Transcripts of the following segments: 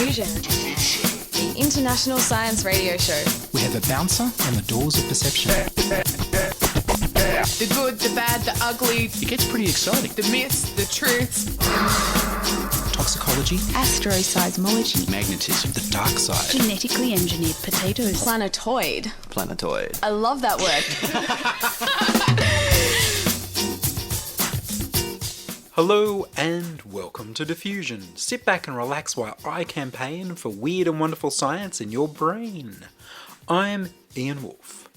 Diffusion, the international science radio show. We have a bouncer on the doors of perception. The good, the bad, the ugly. It gets pretty exciting. The myths, the truths. Toxicology. Astroseismology. Magnetism. The dark side. Genetically engineered potatoes. Planetoid. I love that word. Hello and welcome to Diffusion. Sit back and relax while I campaign for weird and wonderful science in your brain. I'm Ian Woolf.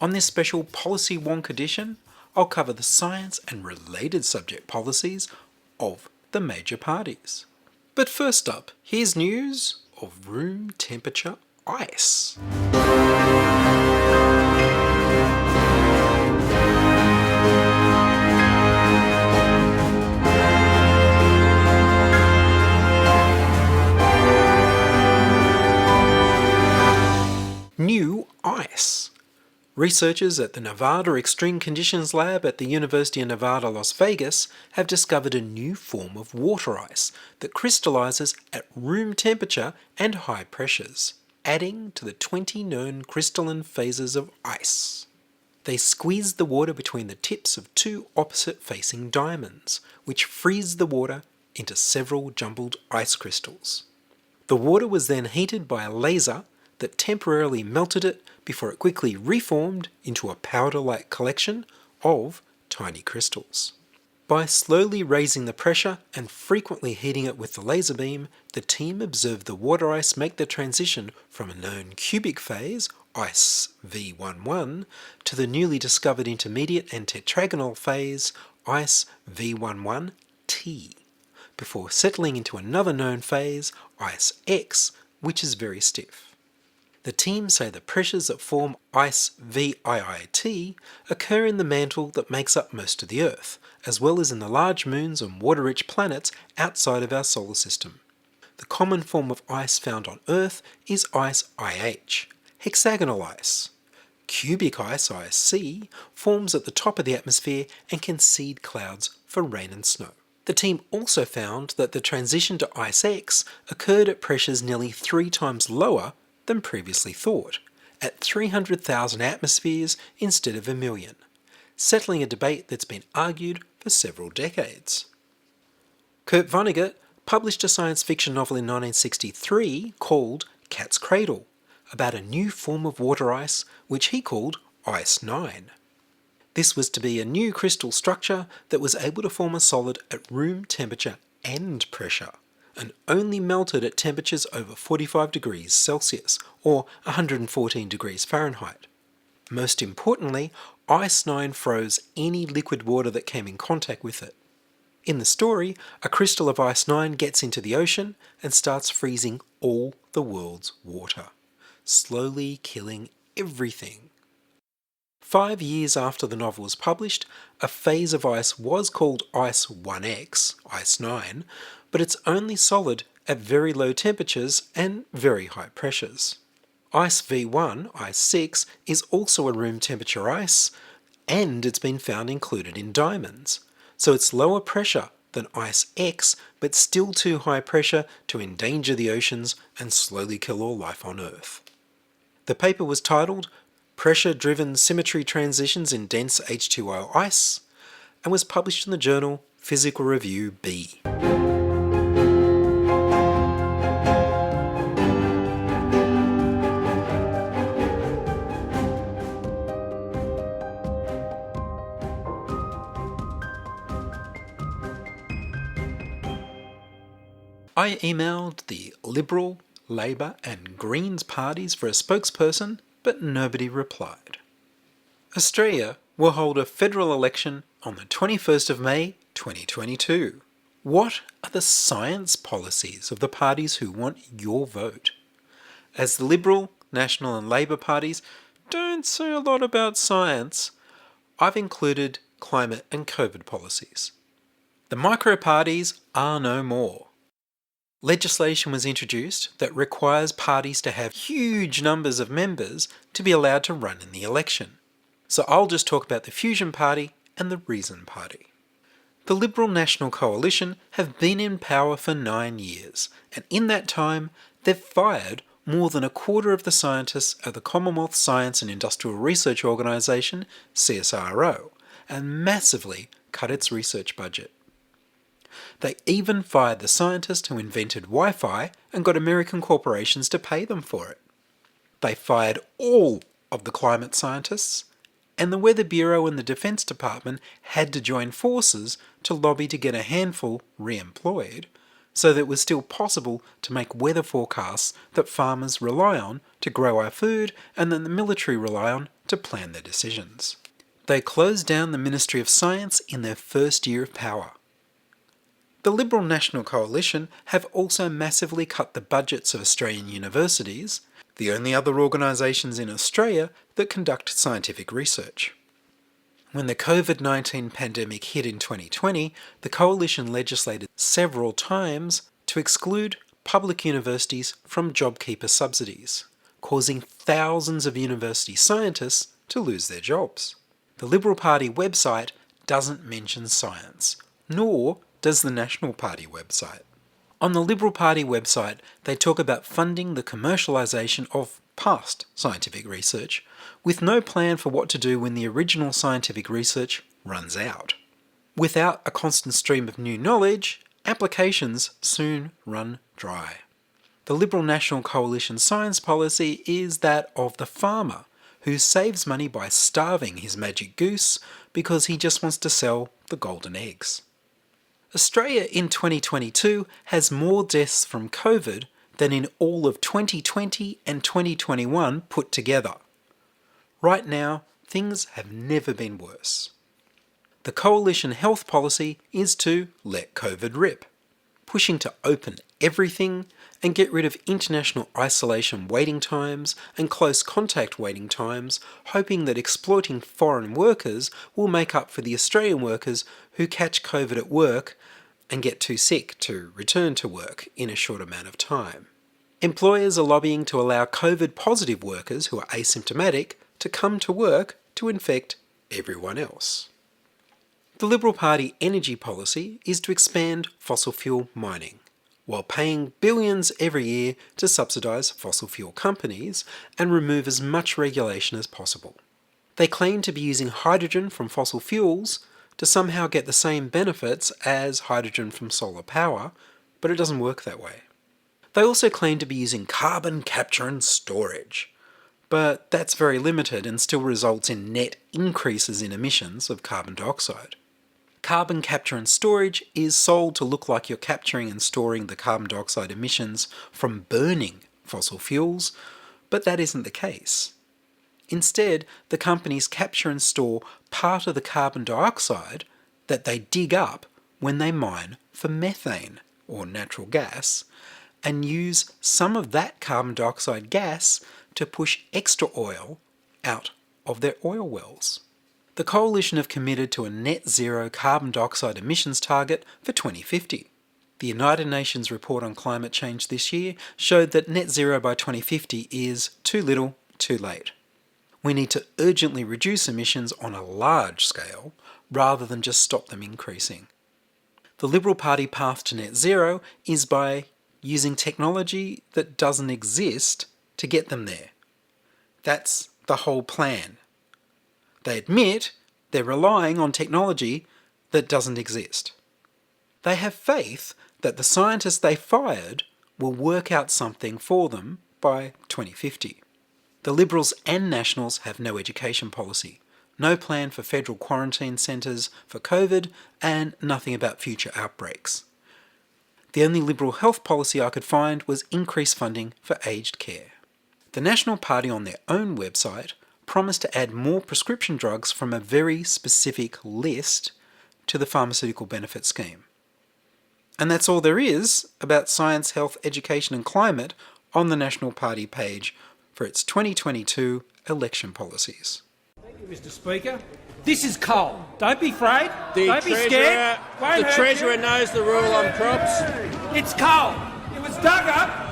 On this special Policy Wonk edition, I'll cover the science and related subject policies of the major parties. But first up, here's news of room temperature ice. New ice. Researchers at the Nevada Extreme Conditions Lab at the University of Nevada, Las Vegas have discovered a new form of water ice that crystallizes at room temperature and high pressures, adding to the 20 known crystalline phases of ice. They squeeze the water between the tips of two opposite-facing diamonds, which freeze the water into several jumbled ice crystals. The water was then heated by a laser that temporarily melted it before it quickly reformed into a powder-like collection of tiny crystals. By slowly raising the pressure and frequently heating it with the laser beam, the team observed the water ice make the transition from a known cubic phase, ice V11, to the newly discovered intermediate and tetragonal phase, ice V11T, before settling into another known phase, ice X, which is very stiff. The team say the pressures that form ice VIIT occur in the mantle that makes up most of the Earth, as well as in the large moons and water-rich planets outside of our solar system. The common form of ice found on Earth is ice IH, hexagonal ice. Cubic ice, IC, forms at the top of the atmosphere and can seed clouds for rain and snow. The team also found that the transition to ice X occurred at pressures nearly 3 times lower than previously thought, at 300,000 atmospheres instead of 1 million, settling a debate that's been argued for several decades. Kurt Vonnegut published a science fiction novel in 1963 called Cat's Cradle, about a new form of water ice which he called Ice 9. This was to be a new crystal structure that was able to form a solid at room temperature and pressure, and only melted at temperatures over 45 degrees Celsius or 114 degrees Fahrenheit. Most importantly, Ice 9 froze any liquid water that came in contact with it. In the story, a crystal of Ice 9 gets into the ocean and starts freezing all the world's water, slowly killing everything. 5 years after the novel was published, a phase of ice was called Ice 1X, Ice 9, but it's only solid at very low temperatures and very high pressures. Ice V1, Ice 6, is also a room temperature ice, and it's been found included in diamonds, so it's lower pressure than Ice X, but still too high pressure to endanger the oceans and slowly kill all life on Earth. The paper was titled Pressure-Driven Symmetry Transitions in Dense H2O Ice, and was published in the journal Physical Review B. I emailed the Liberal, Labour and Greens parties for a spokesperson, but nobody replied. Australia will hold a federal election on the 21st of May 2022. What are the science policies of the parties who want your vote? As the Liberal, National and Labour parties don't say a lot about science, I've included climate and COVID policies. The micro parties are no more. Legislation was introduced that requires parties to have huge numbers of members to be allowed to run in the election. So I'll just talk about the Fusion Party and the Reason Party. The Liberal National Coalition have been in power for 9 years, and in that time, they've fired more than a quarter of the scientists at the Commonwealth Science and Industrial Research Organisation, CSIRO, and massively cut its research budget. They even fired the scientist who invented Wi-Fi and got American corporations to pay them for it. They fired all of the climate scientists, and the Weather Bureau and the Defence Department had to join forces to lobby to get a handful re-employed, so that it was still possible to make weather forecasts that farmers rely on to grow our food and that the military rely on to plan their decisions. They closed down the Ministry of Science in their first year of power. The Liberal National Coalition have also massively cut the budgets of Australian universities, the only other organisations in Australia that conduct scientific research. When the COVID-19 pandemic hit in 2020, the Coalition legislated several times to exclude public universities from JobKeeper subsidies, causing thousands of university scientists to lose their jobs. The Liberal Party website doesn't mention science, nor does the National Party website. On the Liberal Party website, they talk about funding the commercialisation of past scientific research, with no plan for what to do when the original scientific research runs out. Without a constant stream of new knowledge, applications soon run dry. The Liberal National Coalition science policy is that of the farmer, who saves money by starving his magic goose because he just wants to sell the golden eggs. Australia in 2022 has more deaths from COVID than in all of 2020 and 2021 put together. Right now, things have never been worse. The Coalition health policy is to let COVID rip, pushing to open everything and get rid of international isolation waiting times and close contact waiting times, hoping that exploiting foreign workers will make up for the Australian workers who catch COVID at work and get too sick to return to work in a short amount of time. Employers are lobbying to allow COVID-positive workers who are asymptomatic to come to work to infect everyone else. The Liberal Party energy policy is to expand fossil fuel mining, while paying billions every year to subsidise fossil fuel companies and remove as much regulation as possible. They claim to be using hydrogen from fossil fuels to somehow get the same benefits as hydrogen from solar power, but it doesn't work that way. They also claim to be using carbon capture and storage, but that's very limited and still results in net increases in emissions of carbon dioxide. Carbon capture and storage is sold to look like you're capturing and storing the carbon dioxide emissions from burning fossil fuels, but that isn't the case. Instead, the companies capture and store part of the carbon dioxide that they dig up when they mine for methane, or natural gas, and use some of that carbon dioxide gas to push extra oil out of their oil wells. The Coalition have committed to a net zero carbon dioxide emissions target for 2050. The United Nations report on climate change this year showed that net zero by 2050 is too little, too late. We need to urgently reduce emissions on a large scale rather than just stop them increasing. The Liberal Party path to net zero is by using technology that doesn't exist to get them there. That's the whole plan. They admit they're relying on technology that doesn't exist. They have faith that the scientists they fired will work out something for them by 2050. The Liberals and Nationals have no education policy, no plan for federal quarantine centres for COVID, and nothing about future outbreaks. The only Liberal health policy I could find was increased funding for aged care. The National Party on their own website promised to add more prescription drugs from a very specific list to the pharmaceutical benefit scheme. And that's all there is about science, health, education and climate on the National Party page for its 2022 election policies. Thank you, Mr. Speaker. This is coal. Don't be afraid. Don't be Treasurer, scared. The Treasurer knows the rule on crops. It's coal. It was dug up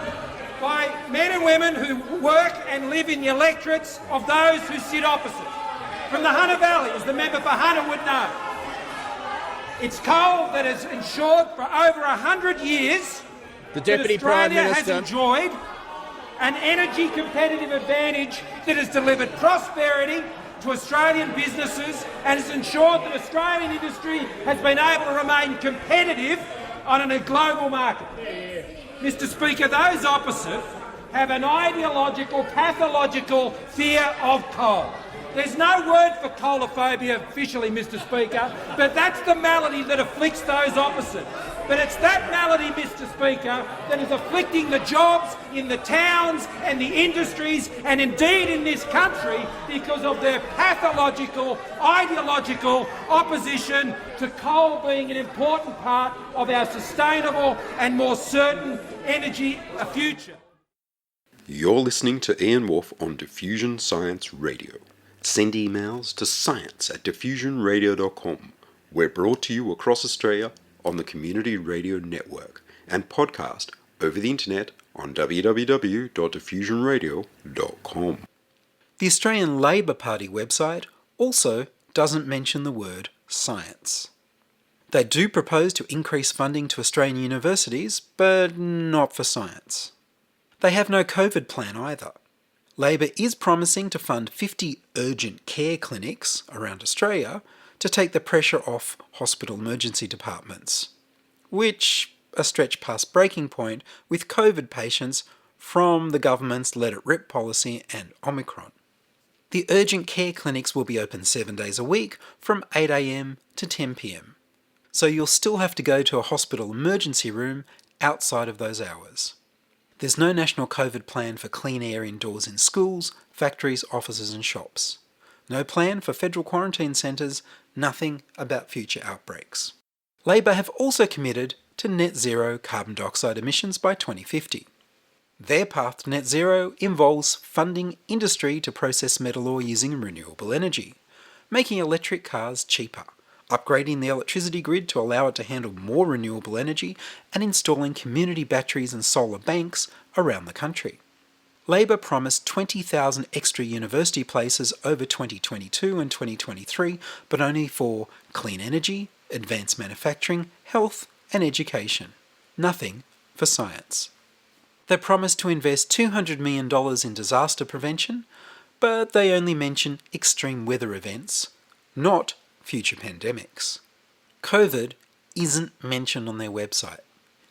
by men and women who work and live in the electorates of those who sit opposite. From the Hunter Valley, as the member for Hunter would know. It's coal that has ensured for over 100 years The Deputy that Prime Australia Minister. has enjoyed an energy competitive advantage that has delivered prosperity to Australian businesses and has ensured that Australian industry has been able to remain competitive on a global market. Mr Speaker, those opposite have an ideological, pathological fear of coal. There's no word for coalophobia officially, Mr Speaker, but that's the malady that afflicts those opposite. But it's that malady, Mr Speaker, that is afflicting the jobs in the towns and the industries and indeed in this country because of their pathological, ideological opposition to coal being an important part of our sustainable and more certain energy future. You're listening to Ian Woolf on Diffusion Science Radio. Send emails to science@diffusionradio.com. We're brought to you across Australia on the Community Radio Network and podcast over the internet on www.diffusionradio.com. The Australian Labor Party website also doesn't mention the word science. They do propose to increase funding to Australian universities, but not for science. They have no COVID plan either. Labor is promising to fund 50 urgent care clinics around Australia to take the pressure off hospital emergency departments, which are stretched past breaking point with COVID patients from the government's Let It Rip policy and Omicron. The urgent care clinics will be open 7 days a week from 8 a.m. to 10 p.m. So you'll still have to go to a hospital emergency room outside of those hours. There's no national COVID plan for clean air indoors in schools, factories, offices and shops. No plan for federal quarantine centres, nothing about future outbreaks. Labor have also committed to net zero carbon dioxide emissions by 2050. Their path to net zero involves funding industry to process metal ore using renewable energy, making electric cars cheaper, upgrading the electricity grid to allow it to handle more renewable energy, and installing community batteries and solar banks around the country. Labor promised 20,000 extra university places over 2022 and 2023, but only for clean energy, advanced manufacturing, health and education. Nothing for science. They promised to invest $200 million in disaster prevention, but they only mention extreme weather events, not future pandemics. COVID isn't mentioned on their website.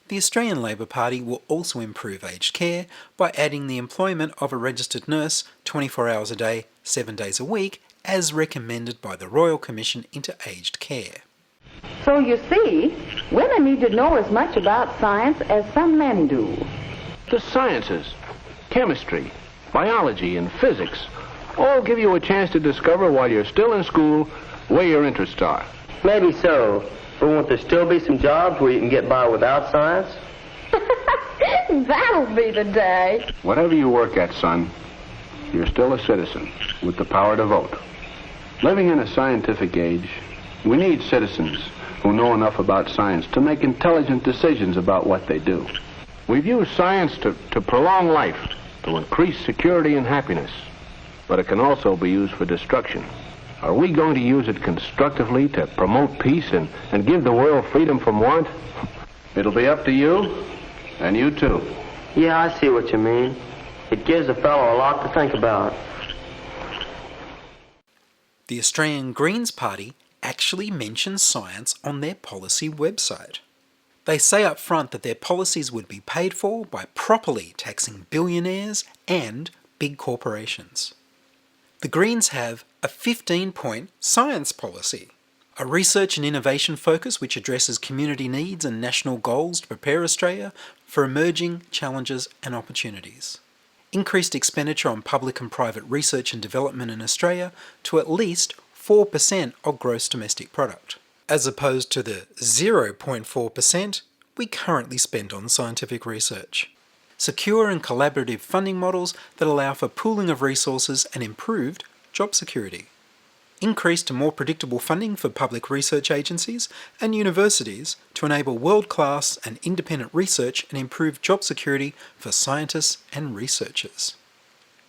The Australian Labor Party will also improve aged care by adding the employment of a registered nurse 24 hours a day, 7 days a week, as recommended by the Royal Commission into Aged Care. So you see, women need to know as much about science as some men do. The sciences, chemistry, biology, and physics all give you a chance to discover while you're still in school where your interests are. Maybe so, but won't there still be some jobs where you can get by without science? That'll be the day. Whatever you work at, son, you're still a citizen with the power to vote. Living in a scientific age, we need citizens who know enough about science to make intelligent decisions about what they do. We've used science to prolong life, to increase security and happiness, but it can also be used for destruction. Are we going to use it constructively to promote peace and give the world freedom from want? It'll be up to you, and you too. Yeah, I see what you mean. It gives a fellow a lot to think about. The Australian Greens Party actually mentions science on their policy website. They say up front that their policies would be paid for by properly taxing billionaires and big corporations. The Greens have a 15-point science policy, a research and innovation focus which addresses community needs and national goals to prepare Australia for emerging challenges and opportunities. Increased expenditure on public and private research and development in Australia to at least 4% of gross domestic product, as opposed to the 0.4% we currently spend on scientific research. Secure and collaborative funding models that allow for pooling of resources and improved job security. Increased and more predictable funding for public research agencies and universities to enable world-class and independent research and improve job security for scientists and researchers.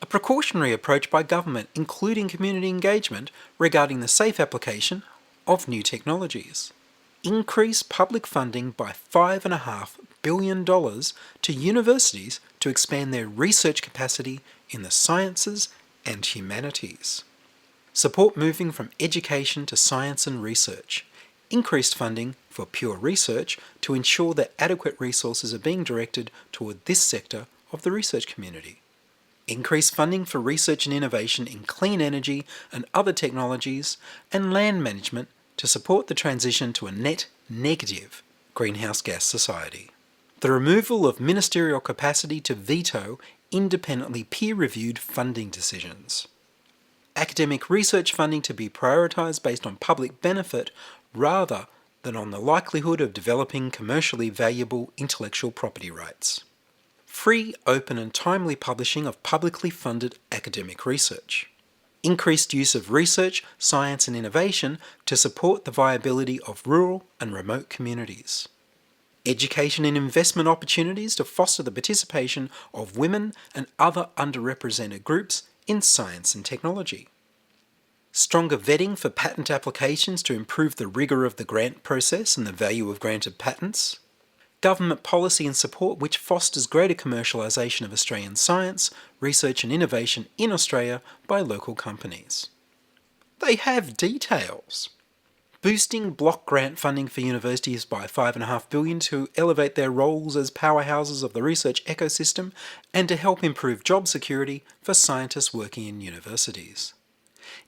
A precautionary approach by government, including community engagement regarding the safe application of new technologies. Increase public funding by $5.5 billion to universities to expand their research capacity in the sciences and humanities. Support moving from education to science and research. Increased funding for pure research to ensure that adequate resources are being directed toward this sector of the research community. Increased funding for research and innovation in clean energy and other technologies, and land management to support the transition to a net negative greenhouse gas society. The removal of ministerial capacity to veto independently peer-reviewed funding decisions. Academic research funding to be prioritised based on public benefit rather than on the likelihood of developing commercially valuable intellectual property rights. Free, open and timely publishing of publicly funded academic research. Increased use of research, science and innovation to support the viability of rural and remote communities. Education and investment opportunities to foster the participation of women and other underrepresented groups in science and technology. Stronger vetting for patent applications to improve the rigour of the grant process and the value of granted patents. Government policy and support which fosters greater commercialisation of Australian science, research and innovation in Australia by local companies. They have details. Boosting block grant funding for universities by $5.5 billion to elevate their roles as powerhouses of the research ecosystem and to help improve job security for scientists working in universities.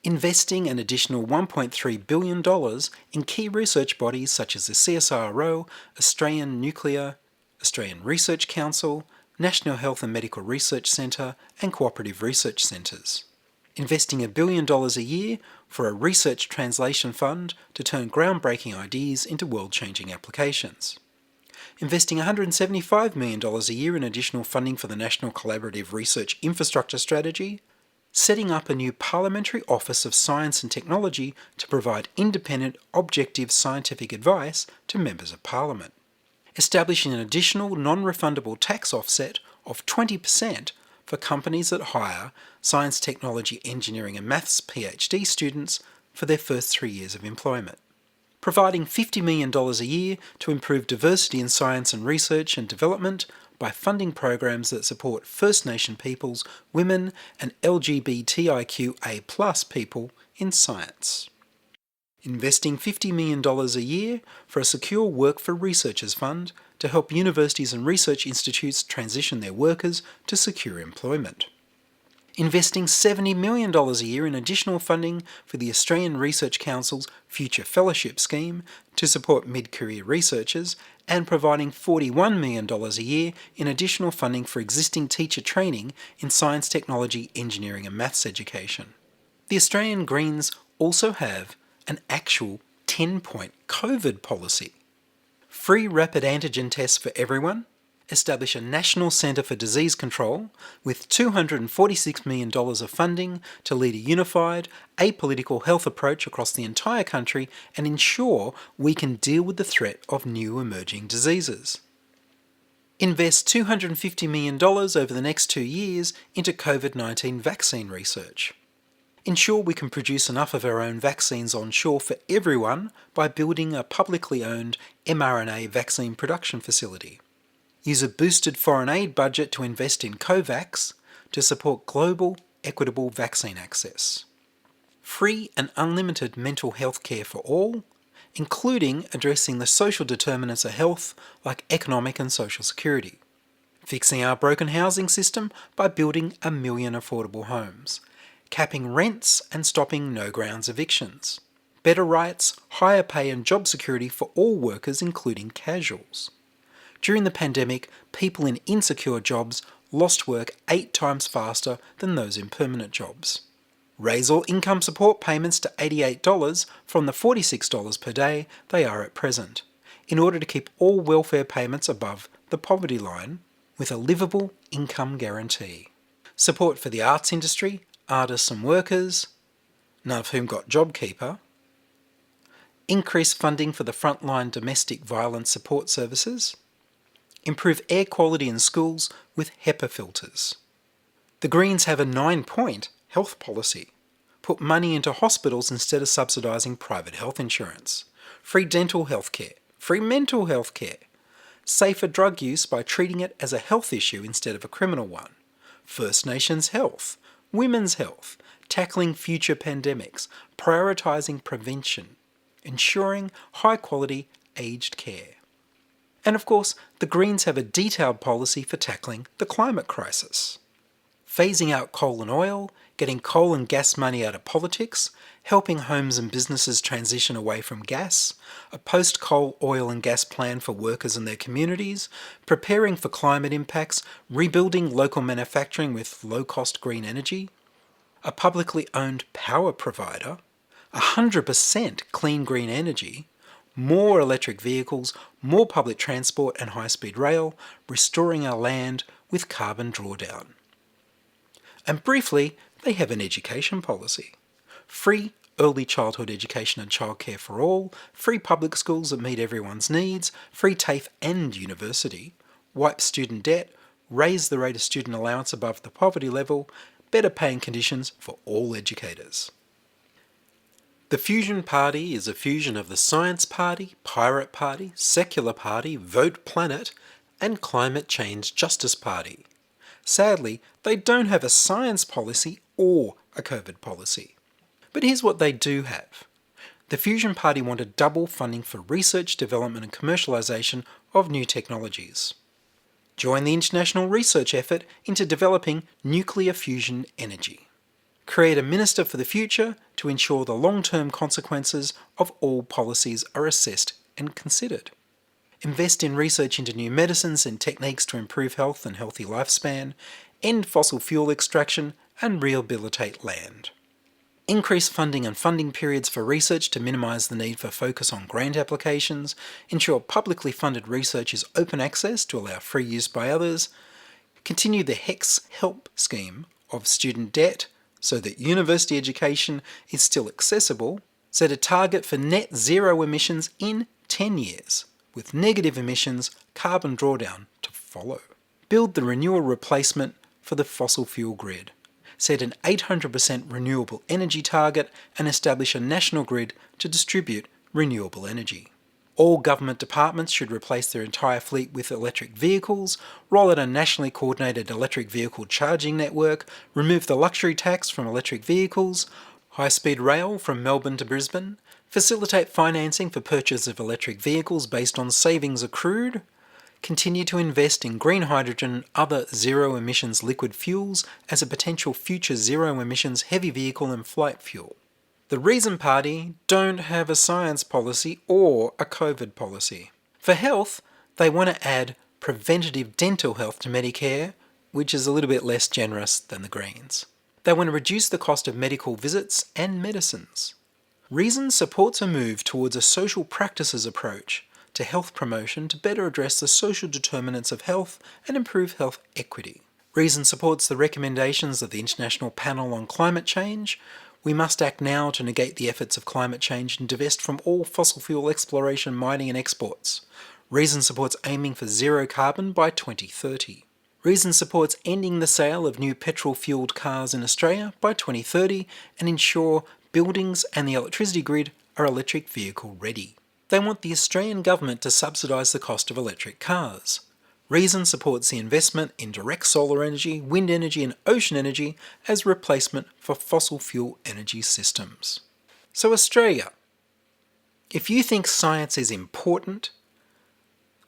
Investing an additional $1.3 billion in key research bodies such as the CSIRO, Australian Nuclear, Australian Research Council, National Health and Medical Research Centre and Cooperative Research Centres. Investing $1 billion a year for a research translation fund to turn groundbreaking ideas into world-changing applications. Investing $175 million a year in additional funding for the National Collaborative Research Infrastructure Strategy. Setting up a new Parliamentary Office of Science and Technology to provide independent, objective scientific advice to Members of Parliament. Establishing an additional non-refundable tax offset of 20% for companies that hire science, technology, engineering and maths PhD students for their first 3 years of employment. Providing $50 million a year to improve diversity in science and research and development by funding programs that support First Nation peoples, women and LGBTIQA+ people in science. Investing $50 million a year for a secure Work for Researchers fund to help universities and research institutes transition their workers to secure employment. Investing $70 million a year in additional funding for the Australian Research Council's Future Fellowship Scheme to support mid-career researchers and providing $41 million a year in additional funding for existing teacher training in science, technology, engineering and maths education. The Australian Greens also have an actual 10-point COVID policy. Free rapid antigen tests for everyone, establish a National Centre for Disease Control with $246 million of funding to lead a unified, apolitical health approach across the entire country and ensure we can deal with the threat of new emerging diseases. Invest $250 million over the next 2 years into COVID-19 vaccine research. Ensure we can produce enough of our own vaccines onshore for everyone by building a publicly owned mRNA vaccine production facility. Use a boosted foreign aid budget to invest in COVAX to support global, equitable vaccine access. Free and unlimited mental health care for all, including addressing the social determinants of health like economic and social security. Fixing our broken housing system by building 1 million affordable homes. Capping rents and stopping no-grounds evictions. Better rights, higher pay and job security for all workers, including casuals. During the pandemic, people in insecure jobs lost work 8 times faster than those in permanent jobs. Raise all income support payments to $88 from the $46 per day they are at present, in order to keep all welfare payments above the poverty line, with a livable income guarantee. Support for the arts industry, artists and workers, none of whom got JobKeeper. Increase funding for the frontline domestic violence support services. Improve air quality in schools with HEPA filters. The Greens have a 9-point health policy. Put money into hospitals instead of subsidising private health insurance. Free dental health care. Free mental health care. safer drug use by treating it as a health issue instead of a criminal one, First Nations health, women's health, tackling future pandemics, prioritising prevention, ensuring high-quality aged care. And of course, the Greens have a detailed policy for tackling the climate crisis. Phasing out coal and oil, getting coal and gas money out of politics, helping homes and businesses transition away from gas, a post-coal, oil and gas plan for workers and their communities, preparing for climate impacts, rebuilding local manufacturing with low-cost green energy, a publicly owned power provider, 100% clean green energy, more electric vehicles, more public transport and high-speed rail, restoring our land with carbon drawdown. And briefly, they have an education policy. Free early childhood education and childcare for all, free public schools that meet everyone's needs, free TAFE and university, wipe student debt, raise the rate of student allowance above the poverty level, better paying conditions for all educators. The Fusion Party is a fusion of the Science Party, Pirate Party, Secular Party, Vote Planet, and Climate Change Justice Party. Sadly, they don't have a science policy or a COVID policy. But here's what they do have. The Fusion Party wanted double funding for research, development and commercialisation of new technologies. Join the international research effort into developing nuclear fusion energy. Create a Minister for the Future to ensure the long-term consequences of all policies are assessed and considered. Invest in research into new medicines and techniques to improve health and healthy lifespan, end fossil fuel extraction and rehabilitate land. Increase funding and funding periods for research to minimise the need for focus on grant applications, ensure publicly funded research is open access to allow free use by others, continue the HEX help scheme of student debt so that university education is still accessible, set a target for net zero emissions in 10 years, with negative emissions carbon drawdown to follow. Build the renewal replacement for the fossil fuel grid. Set an 800% renewable energy target and establish a national grid to distribute renewable energy. All government departments should replace their entire fleet with electric vehicles, roll out a nationally coordinated electric vehicle charging network, remove the luxury tax from electric vehicles, high-speed rail from Melbourne to Brisbane, facilitate financing for purchase of electric vehicles based on savings accrued, continue to invest in green hydrogen and other zero-emissions liquid fuels as a potential future zero-emissions heavy vehicle and flight fuel. The Reason Party don't have a science policy or a COVID policy. For health, they want to add preventative dental health to Medicare, which is a little bit less generous than the Greens. They want to reduce the cost of medical visits and medicines. Reason supports a move towards a social practices approach to health promotion to better address the social determinants of health and improve health equity. Reason supports the recommendations of the International Panel on Climate Change. We must act now to negate the efforts of climate change and divest from all fossil fuel exploration, mining and exports. Reason supports aiming for zero carbon by 2030. Reason supports ending the sale of new petrol-fuelled cars in Australia by 2030 and ensure buildings and the electricity grid are electric vehicle ready. They want the Australian government to subsidise the cost of electric cars. Reason supports the investment in direct solar energy, wind energy and ocean energy as replacement for fossil fuel energy systems. So Australia, if you think science is important,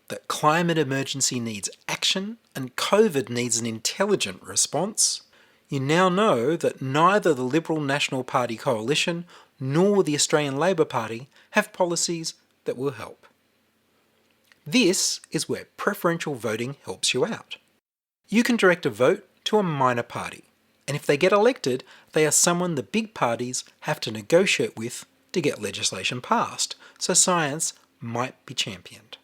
that climate emergency needs action and COVID needs an intelligent response, you now know that neither the Liberal National Party coalition nor the Australian Labor Party have policies that will help. This is where preferential voting helps you out. You can direct a vote to a minor party, and if they get elected, they are someone the big parties have to negotiate with to get legislation passed, so science might be championed.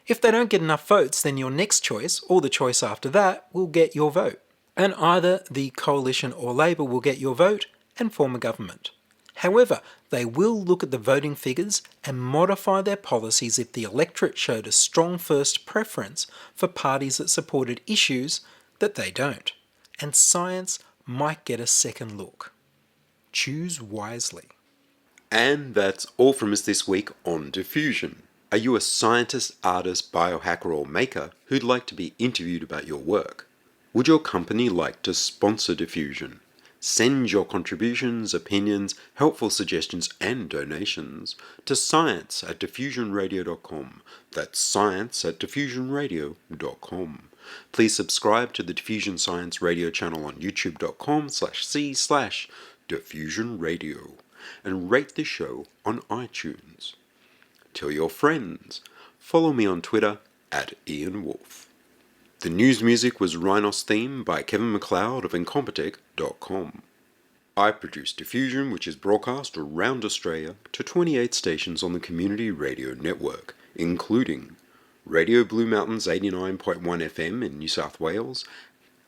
If they don't get enough votes, then your next choice, or the choice after that, will get your vote. And either the Coalition or Labor will get your vote and form a government. However, they will look at the voting figures and modify their policies if the electorate showed a strong first preference for parties that supported issues that they don't. And science might get a second look. Choose wisely. And that's all from us this week on Diffusion. Are you a scientist, artist, biohacker, or maker who'd like to be interviewed about your work? Would your company like to sponsor Diffusion? Send your contributions, opinions, helpful suggestions, and donations to science@diffusionradio.com. That's science@diffusionradio.com. Please subscribe to the Diffusion Science Radio channel on youtube.com/c/diffusionradio and rate the show on iTunes. Tell your friends. Follow me on Twitter @Ian Woolf. The news music was Rhinos Theme by Kevin MacLeod of Incompetech.com. I produce Diffusion, which is broadcast around Australia to 28 stations on the Community Radio Network, including Radio Blue Mountains 89.1 FM in New South Wales,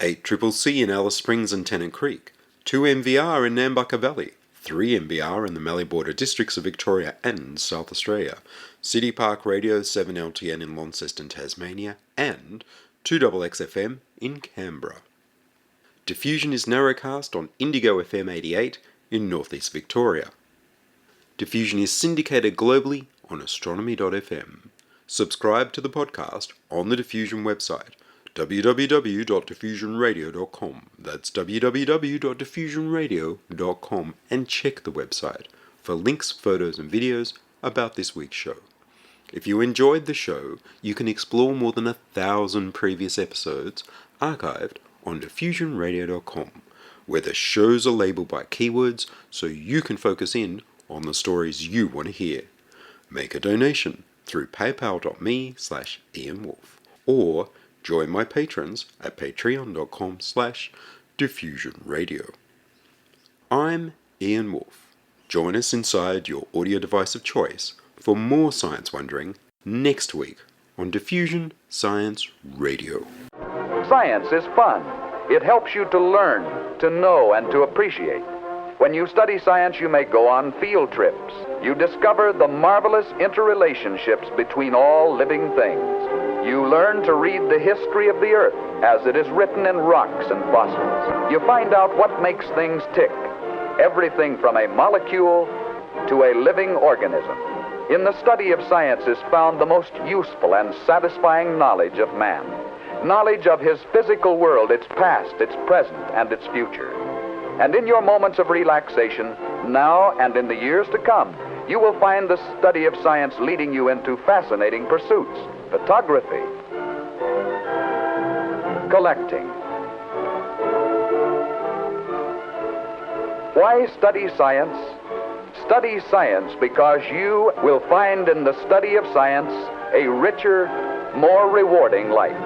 8CCC in Alice Springs and Tennant Creek, 2 MVR in Nambucca Valley, 3 MBR in the Mallee Border districts of Victoria and South Australia, City Park Radio 7LTN in Launceston, Tasmania, and 2XXFM in Canberra. Diffusion is narrowcast on Indigo FM 88 in northeast Victoria. Diffusion is syndicated globally on astronomy.fm. Subscribe to the podcast on the Diffusion website, www.diffusionradio.com. That's www.diffusionradio.com, and check the website for links, photos, and videos about this week's show. If you enjoyed the show, you can explore more than 1,000 previous episodes archived on diffusionradio.com, where the shows are labeled by keywords so you can focus in on the stories you want to hear. Make a donation through paypal.me/IanWolf, or join my patrons at patreon.com/diffusionradio. I'm Ian Woolf. Join us inside your audio device of choice for more science wondering next week on Diffusion Science Radio. Science is fun. It helps you to learn, to know, and to appreciate. When you study science, you may go on field trips. You discover the marvelous interrelationships between all living things. You learn to read the history of the Earth as it is written in rocks and fossils. You find out what makes things tick, everything from a molecule to a living organism. In the study of science is found the most useful and satisfying knowledge of man. Knowledge of his physical world, its past, its present, and its future. And in your moments of relaxation, now and in the years to come, you will find the study of science leading you into fascinating pursuits. Photography, collecting. Why study science? Study science because you will find in the study of science a richer, more rewarding life.